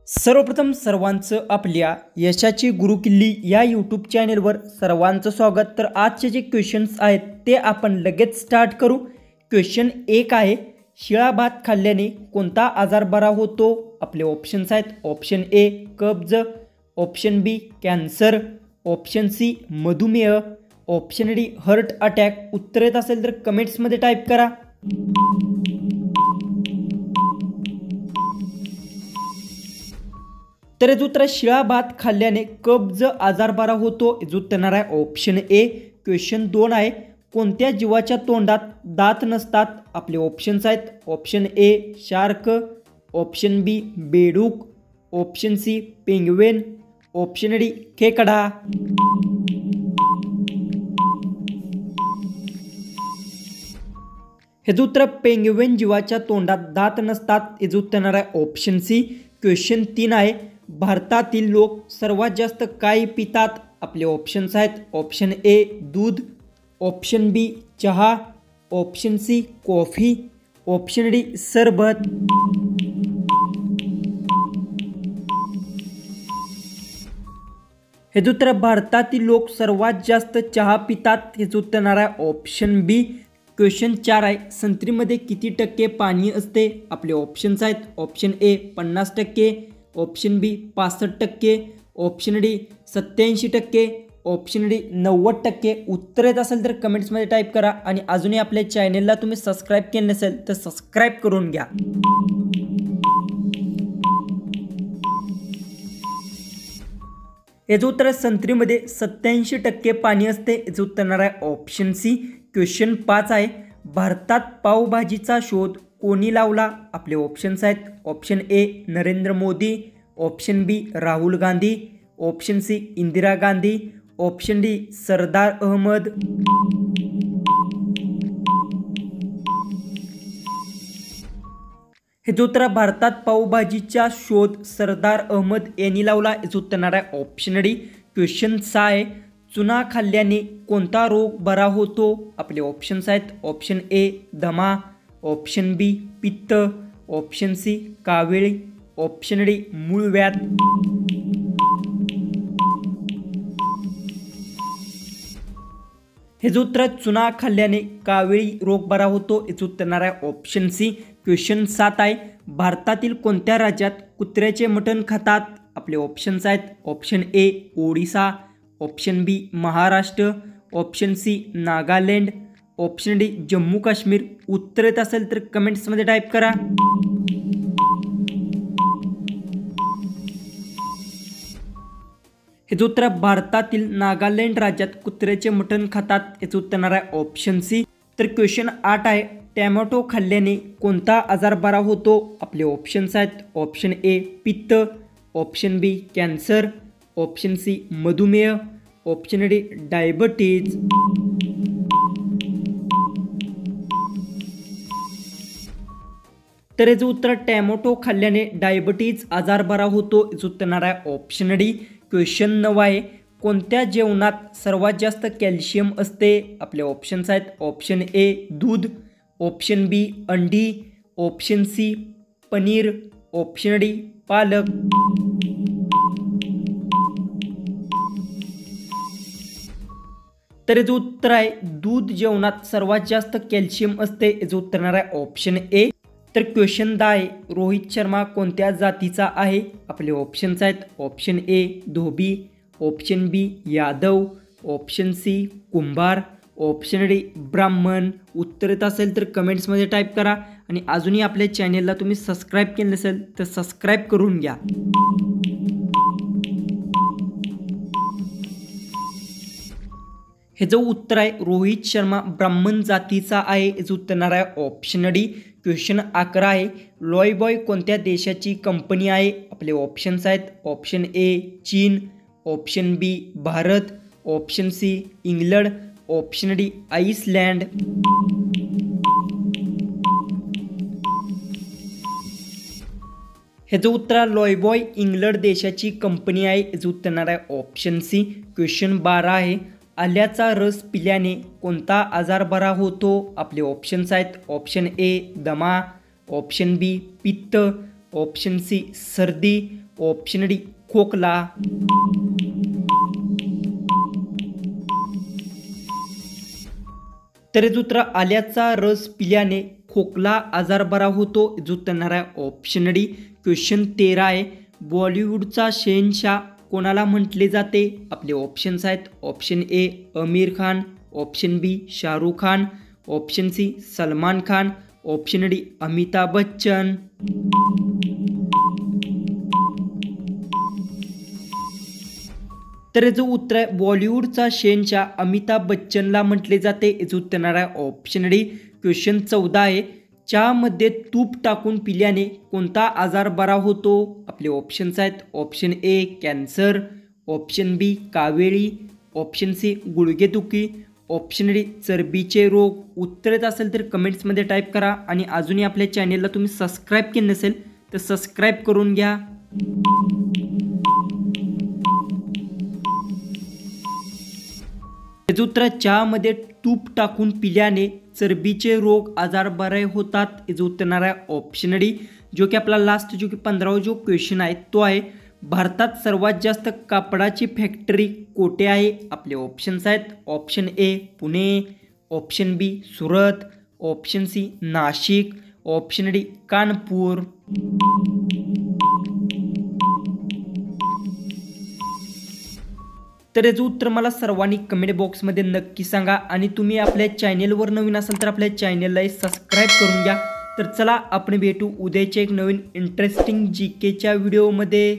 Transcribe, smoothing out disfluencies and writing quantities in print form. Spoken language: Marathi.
सर्वप्रथम सर्वांचं आपल्या यशाची गुरुकिल्ली या यूट्यूब चॅनेलवर सर्वांचं स्वागत। तर आजचे जे क्वेश्चन्स आहेत ते आपण लगेच स्टार्ट करू। क्वेश्चन 1 आहे, शिळा भात खाल्ल्याने कोणता आजार बरा होतो? आपले ऑप्शन्स आहेत, ऑप्शन ए कब्ज, ऑप्शन बी कॅन्सर, ऑप्शन सी मधुमेह, ऑप्शन डी हार्ट अटॅक। उत्तर येत असेल तर कमेंट्समध्ये टाईप करा। तर याचं उत्तर शिळा भात खाल्ल्याने कब्ज आजार बरा होतो। याचं उत्तर येणार आहे ऑप्शन ए। क्वेश्चन 2 आहे, कोणत्या जीवाच्या तोंडात दात नसतात? आपले ऑप्शन्स आहेत, option A shark, option B बेडूक, option C penguin, option D खेकडा। याचं उत्तर पेंग्विन जीवाच्या तोंडात दात नसतात। याचं उत्तर येणार आहे ऑप्शन सी। क्वेश्चन 3 आहे, भारतातील लोक सर्वात जास्त काय पितात? आपले ऑप्शन्स आहेत, ऑप्शन ए दूध, ऑप्शन बी चहा, option C coffee, option D सरबत। हे उत्तर भारतातील लोक सर्वात जास्त चहा पितात। हे उत्तर येणार आहे ऑप्शन बी। क्वेश्चन 4 आहे, संत्रीमध्ये किती टक्के पाणी असते? आपले ऑप्शन्स आहेत, option A 50%, option B 65%, option D 87%, option D 90%। उत्तर येत असेल तर कमेंट्समध्ये टाईप करा आणि अजूनही आपल्या चॅनेलला तुम्ही सबस्क्राईब केले नसेल तर सबस्क्राईब करून घ्या। याचं उत्तर संत्रीमध्ये 87% पाणी असते। याचं उत्तर येणार आहे ऑप्शन सी। क्वेश्चन 5 आहे, भारतात पावभाजीचा शोध कोणी लावला? आपले ऑप्शन्स आहेत, option A Narendra Modi, option B Rahul Gandhi, option C Indira Gandhi, option D Sardar Ahmad. हे उत्तर भारतात पावभाजीचा शोध सरदार अहमद यांनी लावला। याचं उत्तर येणार आहे ऑप्शन डी। क्वेश्चन 6 आहे, चुना खाल्ल्याने कोणता रोग बरा होतो? आपले ऑप्शन्स आहेत, ऑप्शन ए दमा, ऑप्शन बी पित्त, ऑप्शन सी कावीळ, ऑप्शन डी मूळव्याध। हे उत्तर चुना खाल्ल्याने कावीळ रोग बरा होतो। याचं उत्तर येणार आहे ऑप्शन सी। क्वेश्चन 7 आहे, भारतातील कोणत्या राज्यात कुत्र्याचे मटण खातात? आपले ऑप्शन्स आहेत, option A Odisha, option B Maharashtra, option C Nagaland, option D Jammu Kashmir. उत्तर येत असेल तर कमेंट्समध्ये टाईप करा। हे उत्तर भारतातील नागालँड राज्यात कुत्र्याचे मटण खातात। याचं उत्तर येणार आहे ऑप्शन सी। तर क्वेश्चन 8 आहे, टॅमॅटो खाल्ल्याने कोणता आजार बरा होतो? आपले ऑप्शन्स आहेत, ऑप्शन ए पित्त, ऑप्शन बी कॅन्सर, ऑप्शन सी मधुमेह, ऑप्शन डी डायबिटीज। तर याचं उत्तर टॅमॅटो खाल्ल्याने डायबिटीज आजार बरा होतो। याचं उत्तर येणार आहे ऑप्शन डी। क्वेश्चन 9 आहे, कोणत्या जेवणात सर्वात जास्त कॅल्शियम असते? आपले ऑप्शन्स आहेत, ऑप्शन ए दूध, ऑप्शन बी अंडी, option C paneer, option D पालक। तर याचं उत्तर आहे दूध जेवणात सर्वात जास्त कॅल्शियम असते। याचं उत्तर येणार आहे ऑप्शन ए। तर क्वेश्चन 10 आहे, रोहित शर्मा कोणत्या जातीचा आहे? आपले ऑप्शन्स आहेत, option A dhobi, option B Yadav, option C कुंभार, ऑप्शन डी ब्राह्मण। उत्तर येत असेल तर कमेंट्समध्ये टाईप करा आणि अजूनही आपल्या चॅनेलला तुम्ही सबस्क्राईब केले नसेल तर सबस्क्राईब करून घ्या। हे जो उत्तर आहे रोहित शर्मा ब्राह्मण जातीचा आहे। याचं उत्तर येणार आहे ऑप्शन डी। क्वेश्चन 11 आहे, लॉय बॉय कोणत्या देशाची कंपनी आहे? आपले ऑप्शन्स आहेत, ऑप्शन ए चीन, option B Bharat, option C England, option D Iceland. ह्याचं उत्तर लॉयबॉय इंग्लंड देशाची कंपनी आहे। याचं उत्तर येणार आहे ऑप्शन सी। क्वेश्चन 12 आहे, आल्याचा रस पिल्याने कोणता आजार बरा होतो? आपले ऑप्शन्स आहेत, ऑप्शन ए दमा, ऑप्शन बी पित्त, ऑप्शन सी सर्दी, ऑप्शन डी खोकला। तर याचं उत्तर आल्याचा रस पिल्याने खोकला आजार बरा होतो। याचं उत्तर येणार आहे ऑप्शन डी। क्वेश्चन 13 आहे, बॉलिवूडचा शहेनशाह कोणाला म्हटले जाते? आपले ऑप्शन्स आहेत, option A Aamir Khan, option B Shahrukh Khan, option C Salman Khan, option D Amitabh Bachchan. तर याचं उत्तर आहे बॉलिवूडचा शहेनशाह अमिताभ बच्चनला म्हटले जाते। याचं उत्तर येणार आहे ऑप्शन डी। क्वेश्चन 14 आहे, चहामध्ये तूप टाकून पिल्याने कोणता आजार बरा होतो? आपले ऑप्शन्स आहेत, option A cancer, option B कावेळी, ऑप्शन सी गुडघेदुखी, ऑप्शन डी चरबीचे रोग। उत्तर येत असेल तर कमेंट्समध्ये टाईप करा आणि अजूनही आपल्या चॅनेलला तुम्ही सबस्क्राईब केलं नसेल तर सबस्क्राईब करून घ्या। याचं उत्तर चहामध्ये तूप टाकून पिल्याने चरबीचे रोग आजार बरे होतात। याचं उत्तर येणार आहे ऑप्शन डी। जो की आपला लास्ट जो की 15वा जो क्वेश्चन आहे तो आहे, भारतात सर्वात जास्त कापडाची फॅक्टरी कोठे आहे? आपले ऑप्शन्स आहेत, option A Pune, option B Surat, option C Nashik, option D Kanpur. तर याचं उत्तर मला सर्वांनी कमेंट बॉक्समध्ये नक्की सांगा आणि तुम्ही आपल्या चॅनेलवर नवीन असाल तर आपल्या चॅनेलला सबस्क्राईब करून घ्या। तर चला आपण भेटू उद्याच्या एक नवीन इंटरेस्टिंग जीकेच्या व्हिडिओमध्ये।